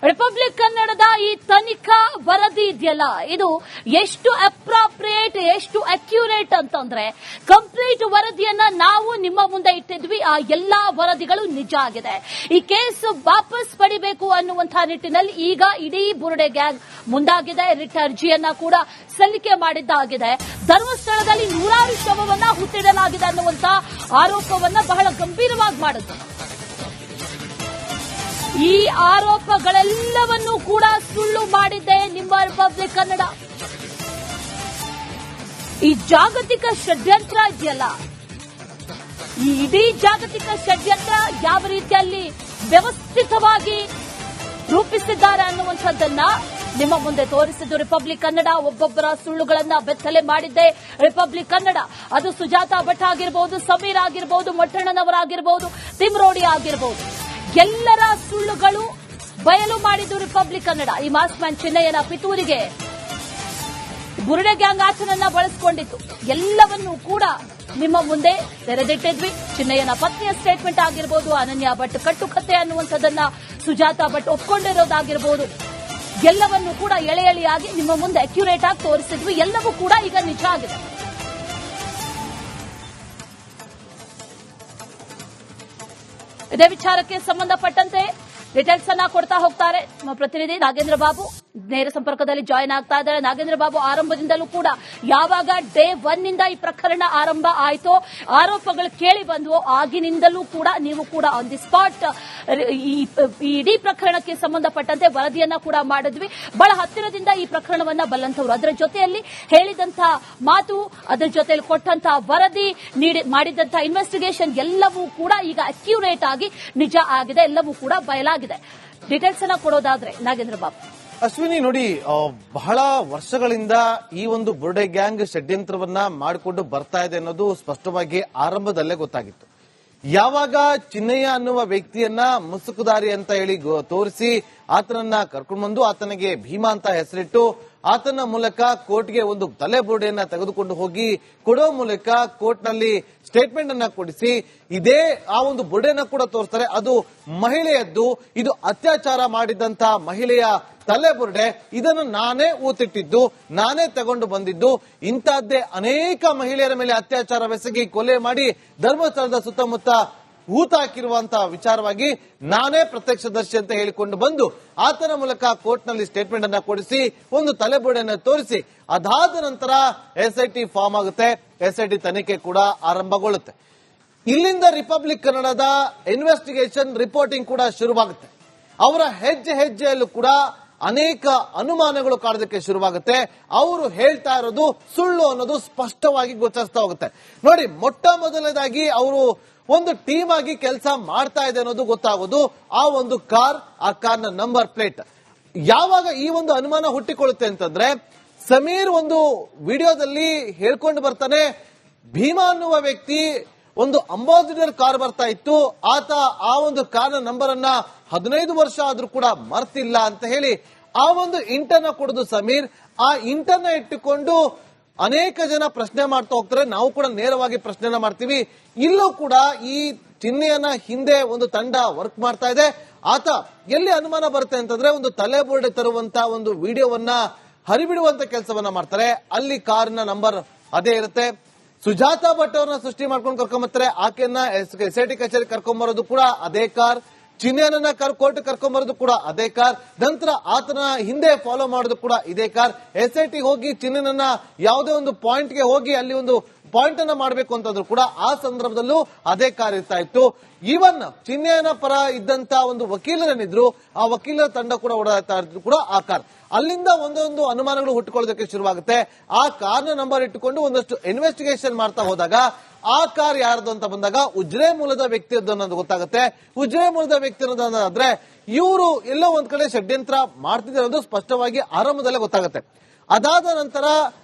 Republic ಕನ್ನಡದ ಈ ತನಿಖಾ ವರದಿ ಇದೆಯಲ್ಲ, ಇದು ಎಷ್ಟು ಅಪ್ರಾಪ್ರಿಯೇಟ್, ಎಷ್ಟು ಅಕ್ಯುರೇಟ್ ಅಂತಂದ್ರೆ, ಕಂಪ್ಲೀಟ್ ವರದಿಯನ್ನ ನಾವು ನಿಮ್ಮ ಮುಂದೆ ಇಟ್ಟಿದ್ವಿ. ಆ ಎಲ್ಲಾ ವರದಿಗಳು ನಿಜ ಆಗಿದೆ. ಈ ಕೇಸ್ ವಾಪಸ್ ಪಡಿಬೇಕು ಅನ್ನುವಂತಹ ನಿಟ್ಟಿನಲ್ಲಿ ಈಗ ಇಡೀ ಬುರುಡೆ ಗ್ಯಾಂಗ್ ಮುಂದಾಗಿದೆ. ರಿಟ್ ಅರ್ಜಿಯನ್ನ ಕೂಡ ಸಲ್ಲಿಕೆ ಮಾಡಿದ್ದಾಗಿದೆ. ಧರ್ಮಸ್ಥಳದಲ್ಲಿ ನೂರಾರು ಶವವನ್ನ ಹುಟ್ಟಿಡಲಾಗಿದೆ ಅನ್ನುವಂತಹ ಆರೋಪವನ್ನ ಬಹಳ ಗಂಭೀರವಾಗಿ ಮಾಡಿದ್ರು. ಈ ಆರೋಪಗಳೆಲ್ಲವನ್ನೂ ಕೂಡ ಸುಳ್ಳು ಮಾಡಿದ್ದೆ ನಿಮ್ಮ ರಿಪಬ್ಲಿಕ್ ಕನ್ನಡ. ಈ ಜಾಗತಿಕ ಷಡ್ಯಂತ್ರ ಇದೆಯಲ್ಲ, ಈ ಇಡೀ ಜಾಗತಿಕ ಷಡ್ಯಂತ್ರ ಯಾವ ರೀತಿಯಲ್ಲಿ ವ್ಯವಸ್ಥಿತವಾಗಿ ರೂಪಿಸಿದ್ದಾರೆ ಅನ್ನುವಂಥದ್ದನ್ನ ನಿಮ್ಮ ಮುಂದೆ ತೋರಿಸಿದ್ದು ರಿಪಬ್ಲಿಕ್ ಕನ್ನಡ. ಒಬ್ಬೊಬ್ಬರ ಸುಳ್ಳುಗಳನ್ನ ಬೆತ್ತಲೆ ಮಾಡಿದ್ದೆ ರಿಪಬ್ಲಿಕ್ ಕನ್ನಡ. ಅದು ಸುಜಾತಾ ಭಟ್ ಆಗಿರಬಹುದು, ಸಮೀರ್ ಆಗಿರಬಹುದು, ಮೊಟ್ಟಣ್ಣನವರಾಗಿರಬಹುದು, ತಿಮ್ರೋಡಿ ಆಗಿರಬಹುದು, ಎಲ್ಲರ ಸುಳ್ಳುಗಳು ಬಯಲು ಮಾಡಿದ್ದು ರಿಪಬ್ಲಿಕ್ ಕನ್ನಡ. ಈ ಮಾಸ್ ಮ್ಯಾನ್ ಚಿನ್ನಯ್ಯನ ಪಿತೂರಿಗೆ ಬುರುಡೆ ಗ್ಯಾಂಗ್ ಆಚರಣೆಯನ್ನ ಬಳಸಿಕೊಂಡಿತ್ತು. ಎಲ್ಲವನ್ನೂ ಕೂಡ ನಿಮ್ಮ ಮುಂದೆ ತೆರೆದಿಟ್ಟಿದ್ವಿ. ಚಿನ್ನಯ್ಯನ ಪತ್ನಿಯ ಸ್ಟೇಟ್ಮೆಂಟ್ ಆಗಿರಬಹುದು, ಅನನ್ಯ ಭಟ್ ಕಟ್ಟುಕತೆ ಅನ್ನುವಂಥದ್ದನ್ನ ಸುಜಾತಾ ಭಟ್ ಒಪ್ಕೊಂಡಿರೋದಾಗಿರಬಹುದು, ಎಲ್ಲವನ್ನೂ ಕೂಡ ಎಳೆ ಎಳೆಯಾಗಿ ನಿಮ್ಮ ಮುಂದೆ ಅಕ್ಯುರೇಟ್ ಆಗಿ ತೋರಿಸಿದ್ವಿ. ಎಲ್ಲವೂ ಕೂಡ ಈಗ ನಿಜ ಆಗಿದೆ. ಇದೇ ವಿಚಾರಕ್ಕೆ ಸಂಬಂಧಪಟ್ಟಂತೆ ಡೀಟೇಲ್ಸ್ ಅನ್ನ ಕೊಡ್ತಾ ಹೋಗ್ತಾರೆ ನಮ್ಮ ಪ್ರತಿನಿಧಿ ನಾಗೇಂದ್ರ ಬಾಬು. ನೇರ ಸಂಪರ್ಕದಲ್ಲಿ ಜಾಯಿನ್ ಆಗ್ತಾ ಇದ್ದಾರೆ. ನಾಗೇಂದ್ರ ಬಾಬು, ಆರಂಭದಿಂದಲೂ ಕೂಡ ಯಾವಾಗ ಡೇ 1 ನಿಂದ ಈ ಪ್ರಕರಣ ಆರಂಭ ಆಯಿತೋ, ಆರೋಪಗಳು ಕೇಳಿ ಬಂದವೋ, ಆಗಿನಿಂದಲೂ ಕೂಡ ನೀವು ಕೂಡ ಆನ್ ದಿ ಸ್ಪಾಟ್ ಈ ಇಡೀ ಪ್ರಕರಣಕ್ಕೆ ಸಂಬಂಧಪಟ್ಟಂತೆ ವರದಿಯನ್ನ ಕೂಡ ಮಾಡಿದ್ವಿ. ಬಹಳ ಹತ್ತಿರದಿಂದ ಈ ಪ್ರಕರಣವನ್ನ ಬಲ್ಲಂತವರು, ಅದರ ಜೊತೆಯಲ್ಲಿ ಹೇಳಿದಂತಹ ಮಾತು, ಅದರ ಜೊತೆಯಲ್ಲಿ ಕೊಟ್ಟಂತಹ ವರದಿ, ಮಾಡಿದಂತಹ ಇನ್ವೆಸ್ಟಿಗೇಷನ್ ಎಲ್ಲವೂ ಕೂಡ ಈಗ ಅಕ್ಯುರೇಟ್ ಆಗಿ ನಿಜ ಆಗಿದೆ. ಎಲ್ಲವೂ ಕೂಡ ಬಯಲಾಗಿದೆ. ಡೀಟೇಲ್ಸ್ ಅನ್ನ ಕೊಡೋದಾದ್ರೆ ನಾಗೇಂದ್ರ ಬಾಬು. ಅಶ್ವಿನಿ, ನೋಡಿ, ಬಹಳ ವರ್ಷಗಳಿಂದ ಈ ಒಂದು ಬುರುಡೆ ಗ್ಯಾಂಗ್ ಷಡ್ಯಂತ್ರವನ್ನ ಮಾಡಿಕೊಂಡು ಬರ್ತಾ ಇದೆ ಅನ್ನೋದು ಸ್ಪಷ್ಟವಾಗಿ ಆರಂಭದಲ್ಲೇ ಗೊತ್ತಾಗಿತ್ತು. ಯಾವಾಗ ಚಿನ್ನಯ್ಯ ಅನ್ನುವ ವ್ಯಕ್ತಿಯನ್ನ ಮುಸುಕುದಾರಿ ಅಂತ ಹೇಳಿ ತೋರಿಸಿ ಆತನನ್ನ ಕರ್ಕೊಂಡು ಬಂದು ಆತನಿಗೆ ಭೀಮಾ ಅಂತ ಹೆಸರಿಟ್ಟು ಆತನ ಮೂಲಕ ಕೋರ್ಟ್ಗೆ ಒಂದು ತಲೆಬುರುಡೆಯನ್ನ ತೆಗೆದುಕೊಂಡು ಹೋಗಿ ಕೊಡೋ ಮೂಲಕ ಕೋರ್ಟ್ನಲ್ಲಿ ಸ್ಟೇಟ್ಮೆಂಟ್ ಅನ್ನ ಕೊಡಿಸಿ ಇದೇ ಆ ಒಂದು ಬುರುಡೆಯನ್ನ ಕೂಡ ತೋರಿಸ್ತಾರೆ. ಅದು ಮಹಿಳೆಯದ್ದು, ಇದು ಅತ್ಯಾಚಾರ ಮಾಡಿದಂತ ಮಹಿಳೆಯ ತಲೆಬುರುಡೆ, ಇದನ್ನು ನಾನೇ ಊತಿಟ್ಟಿದ್ದು, ನಾನೇ ತಗೊಂಡು ಬಂದಿದ್ದು, ಇಂತಹದ್ದೇ ಅನೇಕ ಮಹಿಳೆಯರ ಮೇಲೆ ಅತ್ಯಾಚಾರವೆಸಗಿ ಕೊಲೆ ಮಾಡಿ ಧರ್ಮಸ್ಥಳದ ಸುತ್ತಮುತ್ತ ಊತ ಹಾಕಿರುವಂತಹ ವಿಚಾರವಾಗಿ ನಾನೇ ಪ್ರತ್ಯಕ್ಷದರ್ಶಿ ಅಂತ ಹೇಳಿಕೊಂಡು ಬಂದು ಆತನ ಮೂಲಕ ಕೋರ್ಟ್ನಲ್ಲಿ ಸ್ಟೇಟ್ಮೆಂಟ್ ಅನ್ನ ಕೊಡಿಸಿ ಒಂದು ತಲೆಬುರುಡೆಯನ್ನು ತೋರಿಸಿ ಅದಾದ ನಂತರ ಎಸ್ಐಟಿ ಫಾರ್ಮ್ ಆಗುತ್ತೆ. ಎಸ್ಐಟಿ ತನಿಖೆ ಕೂಡ ಆರಂಭಗೊಳ್ಳುತ್ತೆ. ಇಲ್ಲಿಂದ ರಿಪಬ್ಲಿಕ್ ಕನ್ನಡದ ಇನ್ವೆಸ್ಟಿಗೇಷನ್ ರಿಪೋರ್ಟಿಂಗ್ ಕೂಡ ಶುರುವಾಗುತ್ತೆ. ಅವರ ಹೆಜ್ಜೆ ಹೆಜ್ಜೆಯಲ್ಲೂ ಕೂಡ ಅನೇಕ ಅನುಮಾನಗಳು ಕಾಡೋದಕ್ಕೆ ಶುರುವಾಗುತ್ತೆ. ಅವರು ಹೇಳ್ತಾ ಇರೋದು ಸುಳ್ಳು ಅನ್ನೋದು ಸ್ಪಷ್ಟವಾಗಿ ಗೋಚರಿಸ್ತಾ ಹೋಗುತ್ತೆ. ನೋಡಿ, ಮೊಟ್ಟ ಮೊದಲನೇದಾಗಿ ಅವರು ಒಂದು ಟೀಮ್ ಆಗಿ ಕೆಲಸ ಮಾಡ್ತಾ ಇದೆ ಅನ್ನೋದು ಗೊತ್ತಾಗೋದು ಆ ಒಂದು ಕಾರ್, ಆ ಕಾರ್ನ ನಂಬರ್ ಪ್ಲೇಟ್. ಯಾವಾಗ ಈ ಒಂದು ಅನುಮಾನ ಹುಟ್ಟಿಕೊಳ್ಳುತ್ತೆ ಅಂತಂದ್ರೆ, ಸಮೀರ್ ಒಂದು ವಿಡಿಯೋದಲ್ಲಿ ಹೇಳ್ಕೊಂಡು ಬರ್ತಾನೆ, ಭೀಮಾ ಅನ್ನುವ ವ್ಯಕ್ತಿ ಒಂದು ಅಂಬಾಸಿಡರ್ ಕಾರ್ ಬರ್ತಾ ಇತ್ತು, ಆತ ಆ ಒಂದು ಕಾರ್ನ ನಂಬರ್ ಅನ್ನ 15 ವರ್ಷ ಆದ್ರೂ ಕೂಡ ಮರ್ತಿಲ್ಲ ಅಂತ ಹೇಳಿ ಆ ಒಂದು ಇಂಟರ್ನ ಕೊಡೋದು ಸಮೀರ್. ಆ ಇಂಟರ್ನ ಇಟ್ಟುಕೊಂಡು ಅನೇಕ ಜನ ಪ್ರಶ್ನೆ ಮಾಡ್ತಾ ಹೋಗ್ತಾರೆ. ನಾವು ಕೂಡ ನೇರವಾಗಿ ಪ್ರಶ್ನೆನ ಮಾಡ್ತೀವಿ. ಇಲ್ಲೂ ಕೂಡ ಈ ಚಿನ್ನಯ್ಯನ ಹಿಂದೆ ಒಂದು ತಂಡ ವರ್ಕ್ ಮಾಡ್ತಾ ಇದೆ. ಆತ ಎಲ್ಲಿ ಅನುಮಾನ ಬರುತ್ತೆ ಅಂತಂದ್ರೆ, ಒಂದು ತಲೆಬುರುಡೆ ತರುವಂತ ಒಂದು ವಿಡಿಯೋವನ್ನ ಹರಿಬಿಡುವಂತ ಕೆಲಸವನ್ನ ಮಾಡ್ತಾರೆ. ಅಲ್ಲಿ ಕಾರಿನ ನಂಬರ್ ಅದೇ ಇರುತ್ತೆ. ಸುಜಾತಾ ಭಟ್ ಅವ್ರನ್ನ ಸೃಷ್ಟಿ ಮಾಡ್ಕೊಂಡು ಕರ್ಕೊಂಬರ್ತಾರೆ. ಆಕೆಯನ್ನ ಎಸ್ಐಟಿ ಕಚೇರಿ ಕರ್ಕೊಂಬರೋದು ಕೂಡ ಅದೇ ಕಾರ್. ಚಿನ್ನಯ್ಯನನ್ನ ಕೋರ್ಟ್ ಕರ್ಕೊಂಬರೋದು ಕೂಡ ಅದೇ ಕಾರ್. ನಂತರ ಆತನ ಹಿಂದೆ ಫಾಲೋ ಮಾಡೋದು ಕೂಡ ಇದೇ ಕಾರ್. ಎಸ್ಐಟಿ ಹೋಗಿ ಚಿನ್ನಯ್ಯನನ್ನ ಯಾವುದೇ ಒಂದು ಪಾಯಿಂಟ್ಗೆ ಹೋಗಿ ಅಲ್ಲಿ ಒಂದು ಪಾಯಿಂಟ್ ಅನ್ನ ಮಾಡಬೇಕು ಅಂತಂದ್ರು ಕೂಡ ಆ ಸಂದರ್ಭದಲ್ಲೂ ಅದೇ ಕಾರ್ ಇರ್ತಾ ಇತ್ತು. ಈವನ್ ಚಿನ್ನಯ್ಯನ ಪರ ಇದ್ದಂತ ಒಂದು ವಕೀಲರೇನಿದ್ರು, ಆ ವಕೀಲರ ತಂಡ ಕೂಡ ಓಡಾಡ್ತಾ ಇದ್ರು ಕೂಡ ಆ ಕಾರ್. ಅಲ್ಲಿಂದ ಒಂದೊಂದು ಅನುಮಾನಗಳು ಹುಟ್ಟುಕೊಳ್ಳೋದಕ್ಕೆ ಶುರುವಾಗುತ್ತೆ. ಆ ಕಾರ್ನ ನಂಬರ್ ಇಟ್ಟುಕೊಂಡು ಒಂದಷ್ಟು ಇನ್ವೆಸ್ಟಿಗೇಷನ್ ಮಾಡ್ತಾ ಹೋದಾಗ ಆ ಕಾರ್ ಯಾರ್ದು ಅಂತ ಬಂದಾಗ ಉಜ್ರೆ ಮೂಲದ ವ್ಯಕ್ತಿಯದ್ದು ಅನ್ನೋದು ಗೊತ್ತಾಗುತ್ತೆ. ಉಜ್ರೆ ಮೂಲದ ವ್ಯಕ್ತಿ ಅನ್ನೋದಾದ್ರೆ ಇವರು ಎಲ್ಲೋ ಒಂದ್ ಕಡೆ ಷಡ್ಯಂತ್ರ ಮಾಡ್ತಿದ್ದಾರೆ ಅನ್ನೋದು ಸ್ಪಷ್ಟವಾಗಿ ಆರಂಭದಲ್ಲೇ ಗೊತ್ತಾಗುತ್ತೆ. ಅದಾದ ನಂತರ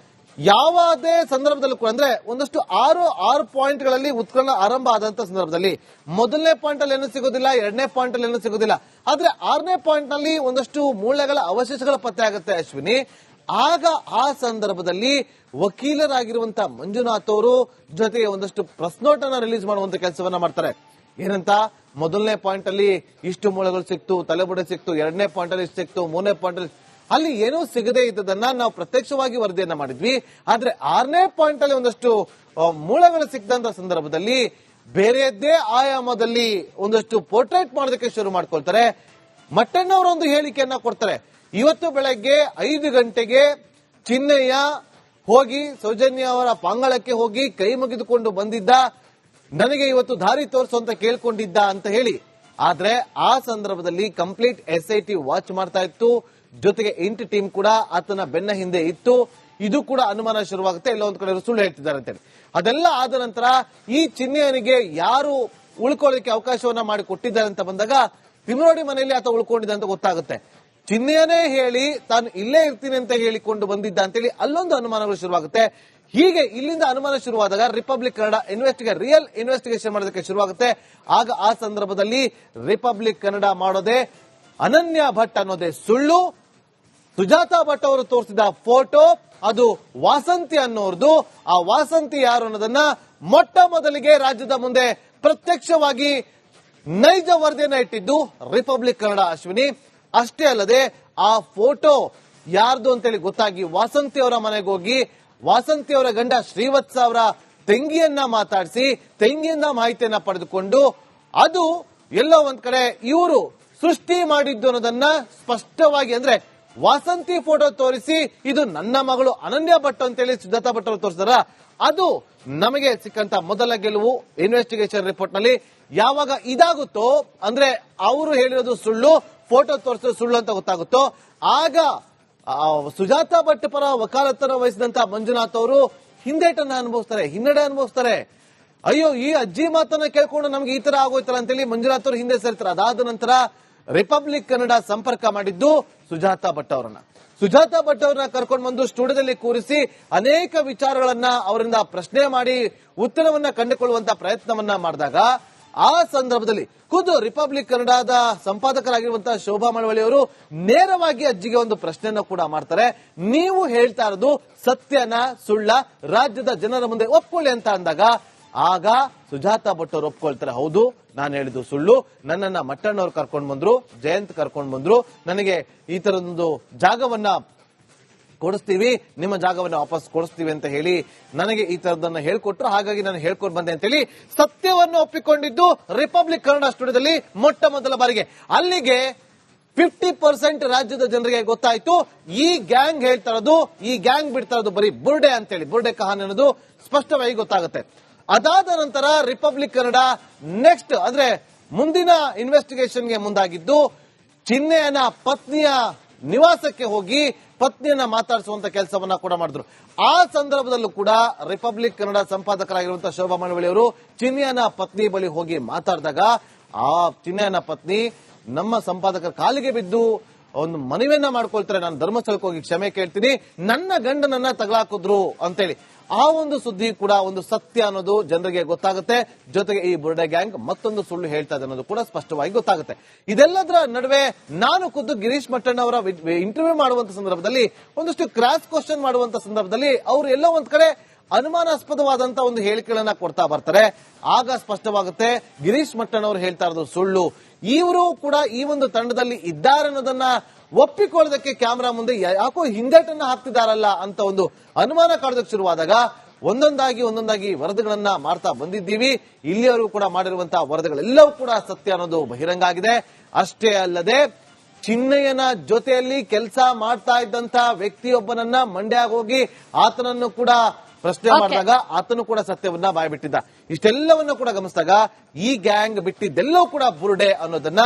ಯಾವುದೇ ಸಂದರ್ಭದಲ್ಲೂ ಕೂಡ, ಅಂದ್ರೆ ಒಂದಷ್ಟು ಆರು ಪಾಯಿಂಟ್ಗಳಲ್ಲಿ ಉತ್ಖನನ ಆರಂಭ ಆದಂತ ಸಂದರ್ಭದಲ್ಲಿ ಮೊದಲನೇ ಪಾಯಿಂಟ್ ಅಲ್ಲಿ ಏನು ಸಿಗೋದಿಲ್ಲ, ಎರಡನೇ ಪಾಯಿಂಟ್ ಅಲ್ಲಿ ಏನು ಸಿಗೋದಿಲ್ಲ. ಆದ್ರೆ 6ನೇ ಪಾಯಿಂಟ್ ನಲ್ಲಿ ಒಂದಷ್ಟು ಮೂಳೆಗಳ ಅವಶೇಷಗಳ ಪತ್ತೆ ಆಗುತ್ತೆ ಅಶ್ವಿನಿ. ಆಗ ಆ ಸಂದರ್ಭದಲ್ಲಿ ವಕೀಲರಾಗಿರುವಂತಹ ಮಂಜುನಾಥ್ ಅವರು ಜೊತೆಗೆ ಒಂದಷ್ಟು ಪ್ರೆಸ್ ನೋಟ್ ಅನ್ನ ರಿಲೀಸ್ ಮಾಡುವಂತ ಕೆಲಸವನ್ನ ಮಾಡ್ತಾರೆ. ಏನಂತ, ಮೊದಲನೇ ಪಾಯಿಂಟ್ ಅಲ್ಲಿ ಇಷ್ಟು ಮೂಳೆಗಳು ಸಿಕ್ತು, ತಲೆಬುಡೆ ಸಿಕ್ತು, ಎರಡನೇ ಪಾಯಿಂಟ್ ಅಲ್ಲಿ ಇಷ್ಟು ಸಿಕ್ತು, ಮೂರನೇ ಪಾಯಿಂಟ್ ಅಲ್ಲಿ ಅಲ್ಲಿ ಏನೂ ಸಿಗದೆ ಇದ್ದದನ್ನ ನಾವು ಪ್ರತ್ಯಕ್ಷವಾಗಿ ವರದಿಯನ್ನ ಮಾಡಿದ್ವಿ. ಆದ್ರೆ 6ನೇ ಪಾಯಿಂಟ್ ಅಲ್ಲಿ ಒಂದಷ್ಟು ಮೂಳೆಗಳು ಸಿಕ್ಕಂತ ಸಂದರ್ಭದಲ್ಲಿ ಬೇರೆಯದ್ದೇ ಆಯಾಮದಲ್ಲಿ ಒಂದಷ್ಟು ಪೋರ್ಟ್ರೇಟ್ ಮಾಡೋದಕ್ಕೆ ಶುರು ಮಾಡ್ಕೊಳ್ತಾರೆ. ಮಟ್ಟಣ್ಣವರೊಂದು ಹೇಳಿಕೆಯನ್ನ ಕೊಡ್ತಾರೆ. ಇವತ್ತು ಬೆಳಗ್ಗೆ 5 ಗಂಟೆಗೆ ಚಿನ್ನಯ್ಯ ಹೋಗಿ ಸೌಜನ್ಯ ಅವರ ಪಾಂಗಳಕ್ಕೆ ಹೋಗಿ ಕೈ ಮುಗಿದುಕೊಂಡು ಬಂದಿದ್ದ, ನನಗೆ ಇವತ್ತು ದಾರಿ ತೋರಿಸು ಅಂತ ಕೇಳ್ಕೊಂಡಿದ್ದ ಅಂತ ಹೇಳಿ. ಆದ್ರೆ ಆ ಸಂದರ್ಭದಲ್ಲಿ ಕಂಪ್ಲೀಟ್ SIT ವಾಚ್ ಮಾಡ್ತಾ ಇತ್ತು, ಜೊತೆಗೆ ಇಂಟ್ ಟೀಮ್ ಕೂಡ ಆತನ ಬೆನ್ನ ಹಿಂದೆ ಇತ್ತು. ಇದು ಕೂಡ ಅನುಮಾನ ಶುರುವಾಗುತ್ತೆ, ಎಲ್ಲ ಒಂದ್ ಕಡೆ ಸುಳ್ಳು ಹೇಳ್ತಿದ್ದಾರೆ ಅಂತೇಳಿ. ಅದೆಲ್ಲ ಆದ ನಂತರ ಈ ಚಿನ್ನಯ್ಯನಿಗೆ ಯಾರು ಉಳ್ಕೊಳ್ಳಿಕ್ಕೆ ಅವಕಾಶವನ್ನ ಮಾಡಿ ಕೊಟ್ಟಿದ್ದಾರೆ ಅಂತ ಬಂದಾಗ ತಿಮ್ರೋಡಿ ಮನೆಯಲ್ಲಿ ಆತ ಉಳ್ಕೊಂಡಿದ್ದ ಅಂತ ಗೊತ್ತಾಗುತ್ತೆ. ಚಿನ್ನಯ್ಯನೇ ಹೇಳಿ ತಾನು ಇಲ್ಲೇ ಇರ್ತೀನಿ ಅಂತ ಹೇಳಿಕೊಂಡು ಬಂದಿದ್ದ ಅಂತೇಳಿ ಅಲ್ಲೊಂದು ಅನುಮಾನಗಳು ಶುರುವಾಗುತ್ತೆ. ಹೀಗೆ ಇಲ್ಲಿಂದ ಅನುಮಾನ ಶುರುವಾದಾಗ ರಿಪಬ್ಲಿಕ್ ಕನ್ನಡ ರಿಯಲ್ ಇನ್ವೆಸ್ಟಿಗೇಷನ್ ಮಾಡೋದಕ್ಕೆ ಶುರುವಾಗುತ್ತೆ. ಆಗ ಆ ಸಂದರ್ಭದಲ್ಲಿ ರಿಪಬ್ಲಿಕ್ ಕನ್ನಡ ಮಾಡೋದೇ ಅನನ್ಯ ಭಟ್ ಅನ್ನೋದೇ ಸುಳ್ಳು, ಸುಜಾತಾ ಭಟ್ ಅವರು ತೋರಿಸಿದ ಫೋಟೋ ಅದು ವಾಸಂತಿ ಅನ್ನೋರ್ದು. ಆ ವಾಸಂತಿ ಯಾರು ಅನ್ನೋದನ್ನ ಮೊಟ್ಟ ಮೊದಲಿಗೆ ರಾಜ್ಯದ ಮುಂದೆ ಪ್ರತ್ಯಕ್ಷವಾಗಿ ನೈಜ ವರದಿಯನ್ನ ಇಟ್ಟಿದ್ದು ರಿಪಬ್ಲಿಕ್ ಕನ್ನಡ ಅಶ್ವಿನಿ. ಅಷ್ಟೇ ಅಲ್ಲದೆ ಆ ಫೋಟೋ ಯಾರ್ದು ಅಂತೇಳಿ ಗೊತ್ತಾಗಿ ವಾಸಂತಿ ಅವರ ಮನೆಗೆ ಹೋಗಿ ವಾಸಂತಿ ಅವರ ಗಂಡ ಶ್ರೀವತ್ಸ ಅವರ ತಂಗಿಯನ್ನ ಮಾತಾಡಿಸಿ ತಂಗಿಯಿಂದ ಮಾಹಿತಿಯನ್ನ ಪಡೆದುಕೊಂಡು ಅದು ಎಲ್ಲೋ ಒಂದ್ ಕಡೆ ಇವರು ಸೃಷ್ಟಿ ಮಾಡಿದ್ದು ಅನ್ನೋದನ್ನ ಸ್ಪಷ್ಟವಾಗಿ, ಅಂದ್ರೆ ವಾಸಂತಿ ಫೋಟೋ ತೋರಿಸಿ ಇದು ನನ್ನ ಮಗಳು ಅನನ್ಯ ಭಟ್ ಅಂತೇಳಿ ಸುಜಾತಾ ಭಟ್ ಅವರು ತೋರಿಸಿದಾರ. ಅದು ನಮಗೆ ಸಿಕ್ಕಂತ ಮೊದಲ ಗೆಲುವು ಇನ್ವೆಸ್ಟಿಗೇಷನ್ ರಿಪೋರ್ಟ್ ನಲ್ಲಿ. ಯಾವಾಗ ಇದಾಗುತ್ತೋ, ಅಂದ್ರೆ ಅವರು ಹೇಳಿರೋದು ಸುಳ್ಳು, ಫೋಟೋ ತೋರಿಸೋದು ಸುಳ್ಳು ಅಂತ ಗೊತ್ತಾಗುತ್ತೋ, ಆಗ ಸುಜಾತಾ ಭಟ್ ಪರ ವಕಾಲತ್ತನ್ನು ವಹಿಸಿದಂತ ಮಂಜುನಾಥ್ ಅವರು ಹಿನ್ನಡೆ ಅನುಭವಿಸ್ತಾರೆ. ಅಯ್ಯೋ, ಈ ಅಜ್ಜಿ ಮಾತನ್ನ ಕೇಳ್ಕೊಂಡು ನಮ್ಗೆ ಈ ತರ ಆಗೋಯ್ತಲ್ಲ ಅಂತೇಳಿ ಮಂಜುನಾಥ್ ಅವರು ಹಿಂದೆ ಸೇರ್ತಾರೆ. ಅದಾದ ನಂತರ ರಿಪಬ್ಲಿಕ್ ಕನ್ನಡ ಸಂಪರ್ಕ ಮಾಡಿದ್ದು ಸುಜಾತಾ ಭಟ್ ಅವರನ್ನ ಕರ್ಕೊಂಡು ಬಂದು ಸ್ಟುಡಿಯೋದಲ್ಲಿ ಕೂರಿಸಿ ಅನೇಕ ವಿಚಾರಗಳನ್ನ ಅವರಿಂದ ಪ್ರಶ್ನೆ ಮಾಡಿ ಉತ್ತರವನ್ನ ಕಂಡುಕೊಳ್ಳುವಂತ ಪ್ರಯತ್ನವನ್ನ ಮಾಡಿದಾಗ ಆ ಸಂದರ್ಭದಲ್ಲಿ ಖುದ್ದು ರಿಪಬ್ಲಿಕ್ ಕನ್ನಡದ ಸಂಪಾದಕರಾಗಿರುವಂತಹ ಶೋಭಾ ಮಳವಳ್ಳಿ ಅವರು ನೇರವಾಗಿ ಅಜ್ಜಿಗೆ ಒಂದು ಪ್ರಶ್ನೆಯನ್ನು ಕೂಡ ಮಾಡ್ತಾರೆ. ನೀವು ಹೇಳ್ತಾ ಇರೋದು ಸತ್ಯನ ಸುಳ್ಳ, ರಾಜ್ಯದ ಜನರ ಮುಂದೆ ಒಪ್ಕೊಳ್ಳಿ ಅಂತ ಅಂದಾಗ ಆಗ ಸುಜಾತಾ ಭಟ್ ಅವರು ಒಪ್ಕೊಳ್ತಾರೆ, ಹೌದು ನಾನು ಹೇಳಿದ್ದು ಸುಳ್ಳು, ನನ್ನನ್ನ ಮಟ್ಟಣ್ಣವ್ರು ಕರ್ಕೊಂಡು ಬಂದ್ರು, ಜಯಂತ್ ಕರ್ಕೊಂಡು ಬಂದ್ರು, ನನಗೆ ಈ ತರದೊಂದು ಜಾಗವನ್ನ ಕೊಡಿಸ್ತೀವಿ, ನಿಮ್ಮ ಜಾಗವನ್ನ ವಾಪಸ್ ಕೊಡಿಸ್ತೀವಿ ಅಂತ ಹೇಳಿ ನನಗೆ ಈ ತರದನ್ನ ಹೇಳ್ಕೊಟ್ರು, ಹಾಗಾಗಿ ನಾನು ಹೇಳ್ಕೊಂಡು ಬಂದೆ ಅಂತ ಹೇಳಿ ಸತ್ಯವನ್ನು ಒಪ್ಪಿಕೊಂಡಿದ್ದು ರಿಪಬ್ಲಿಕ್ ಕನ್ನಡ ಸ್ಟುಡಿಯೋದಲ್ಲಿ ಮೊಟ್ಟ ಮೊದಲ ಬಾರಿಗೆ. ಅಲ್ಲಿಗೆ 50% ರಾಜ್ಯದ ಜನರಿಗೆ ಗೊತ್ತಾಯ್ತು ಈ ಗ್ಯಾಂಗ್ ಹೇಳ್ತಾ ಇರೋದು, ಈ ಗ್ಯಾಂಗ್ ಬಿಡ್ತಾ ಇರೋದು ಬರೀ ಬುರ್ಡೆ ಅಂತೇಳಿ, ಬುರ್ಡೆ ಕಹಾನಿ ಅನ್ನೋದು ಸ್ಪಷ್ಟವಾಗಿ ಗೊತ್ತಾಗುತ್ತೆ. ಅದಾದ ನಂತರ ರಿಪಬ್ಲಿಕ್ ಕನ್ನಡ ನೆಕ್ಸ್ಟ್ ಅಂದ್ರೆ ಮುಂದಿನ ಇನ್ವೆಸ್ಟಿಗೇಷನ್ಗೆ ಮುಂದಾಗಿದ್ದು ಚಿನ್ನಯ್ಯನ ಪತ್ನಿಯ ನಿವಾಸಕ್ಕೆ ಹೋಗಿ ಪತ್ನಿಯನ್ನ ಮಾತಾಡಿಸುವಂತ ಕೆಲಸವನ್ನ ಕೂಡ ಮಾಡಿದ್ರು. ಆ ಸಂದರ್ಭದಲ್ಲೂ ಕೂಡ ರಿಪಬ್ಲಿಕ್ ಕನ್ನಡ ಸಂಪಾದಕರಾಗಿರುವಂತಹ ಶೋಭಾ ಮಳವಳ್ಳಿ ಅವರು ಚಿನ್ನಯ್ಯನ ಪತ್ನಿ ಬಳಿ ಹೋಗಿ ಮಾತಾಡಿದಾಗ ಆ ಚಿನ್ನಯ್ಯನ ಪತ್ನಿ ನಮ್ಮ ಸಂಪಾದಕರ ಕಾಲಿಗೆ ಬಿದ್ದು ಒಂದು ಮನವಿಯನ್ನ ಮಾಡ್ಕೊಳ್ತಾರೆ, ನಾನು ಧರ್ಮಸ್ಥಳಕ್ಕೆ ಹೋಗಿ ಕ್ಷಮೆ ಕೇಳ್ತೀನಿ, ನನ್ನ ಗಂಡನನ್ನ ತಗಲಾಕಿದ್ರು ಅಂತೇಳಿ. ಆ ಒಂದು ಸುದ್ದಿ ಕೂಡ ಒಂದು ಸತ್ಯ ಅನ್ನೋದು ಜನರಿಗೆ ಗೊತ್ತಾಗುತ್ತೆ. ಜೊತೆಗೆ ಈ ಬುರ್ಡೆ ಗ್ಯಾಂಗ್ ಮತ್ತೊಂದು ಸುಳ್ಳು ಹೇಳ್ತಾ ಇದೆ ಅನ್ನೋದು ಕೂಡ ಸ್ಪಷ್ಟವಾಗಿ ಗೊತ್ತಾಗುತ್ತೆ. ಇದೆಲ್ಲದರ ನಡುವೆ ನಾನು ಖುದ್ದು ಗಿರೀಶ್ ಮಟ್ಟಣ್ಣ ಅವರ ಇಂಟರ್ವ್ಯೂ ಮಾಡುವಂತ ಸಂದರ್ಭದಲ್ಲಿ ಒಂದಷ್ಟು ಕ್ರಾಸ್ ಕ್ವಶನ್ ಮಾಡುವಂತ ಸಂದರ್ಭದಲ್ಲಿ ಅವರು ಎಲ್ಲೋ ಒಂದ್ ಕಡೆ ಅನುಮಾನಾಸ್ಪದವಾದಂತ ಒಂದು ಹೇಳಿಕೆಗಳನ್ನ ಕೊಡ್ತಾ ಬರ್ತಾರೆ. ಆಗ ಸ್ಪಷ್ಟವಾಗುತ್ತೆ ಗಿರೀಶ್ ಮಟ್ಟಣ್ಣ ಅವರು ಹೇಳ್ತಾ ಇರೋದು ಸುಳ್ಳು, ಇವರು ಕೂಡ ಈ ಒಂದು ತಂಡದಲ್ಲಿ ಇದ್ದಾರೆ ಅನ್ನೋದನ್ನ ಒಪ್ಪಿಕೊಳ್ಳೋದಕ್ಕೆ ಕ್ಯಾಮೆರಾ ಮುಂದೆ ಯಾಕೋ ಹಿಂದೇಟನ್ನ ಹಾಕ್ತಿದಾರಲ್ಲ ಅಂತ ಒಂದು ಅನುಮಾನ ಕಾಡೋದಕ್ಕೆ ಶುರುವಾದಾಗ ಒಂದೊಂದಾಗಿ ವರದಿಗಳನ್ನ ಮಾಡ್ತಾ ಬಂದಿದ್ದೀವಿ. ಇಲ್ಲಿಯವರೆಗೂ ಕೂಡ ಮಾಡಿರುವಂತಹ ವರದಿಗಳೆಲ್ಲವೂ ಕೂಡ ಸತ್ಯ ಅನ್ನೋದು ಬಹಿರಂಗ ಆಗಿದೆ. ಅಷ್ಟೇ ಅಲ್ಲದೆ ಚಿನ್ನಯ್ಯನ ಜೊತೆಯಲ್ಲಿ ಕೆಲಸ ಮಾಡ್ತಾ ಇದ್ದಂತಹ ವ್ಯಕ್ತಿಯೊಬ್ಬನನ್ನ ಮಂಡ್ಯ ಹೋಗಿ ಆತನನ್ನು ಕೂಡ ಪ್ರಶ್ನೆ ಮಾಡಿದಾಗ ಆತನು ಕೂಡ ಸತ್ಯವನ್ನ ಬಾಯ್ಬಿಟ್ಟಿದ್ದ. ಇಷ್ಟೆಲ್ಲವನ್ನ ಕೂಡ ಗಮನಿಸಿದಾಗ ಈ ಗ್ಯಾಂಗ್ ಬಿಟ್ಟಿದ್ದೆಲ್ಲವೂ ಕೂಡ ಬುರ್ಡೆ ಅನ್ನೋದನ್ನ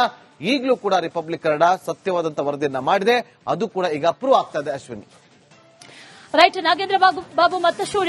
ಈಗಲೂ ಕೂಡ ರಿಪಬ್ಲಿಕ್ ಕನ್ನಡ ಸತ್ಯವಾದಂತಹ ವರದಿಯನ್ನ ಮಾಡಿದೆ. ಅದು ಕೂಡ ಈಗ ಪ್ರೂವ್ ಆಗ್ತಾ ಇದೆ. ಅಶ್ವಿನಿ ರೈಟ್. ನಾಗೇಂದ್ರ ಬಾಬು ಮತ್ತಷ್ಟು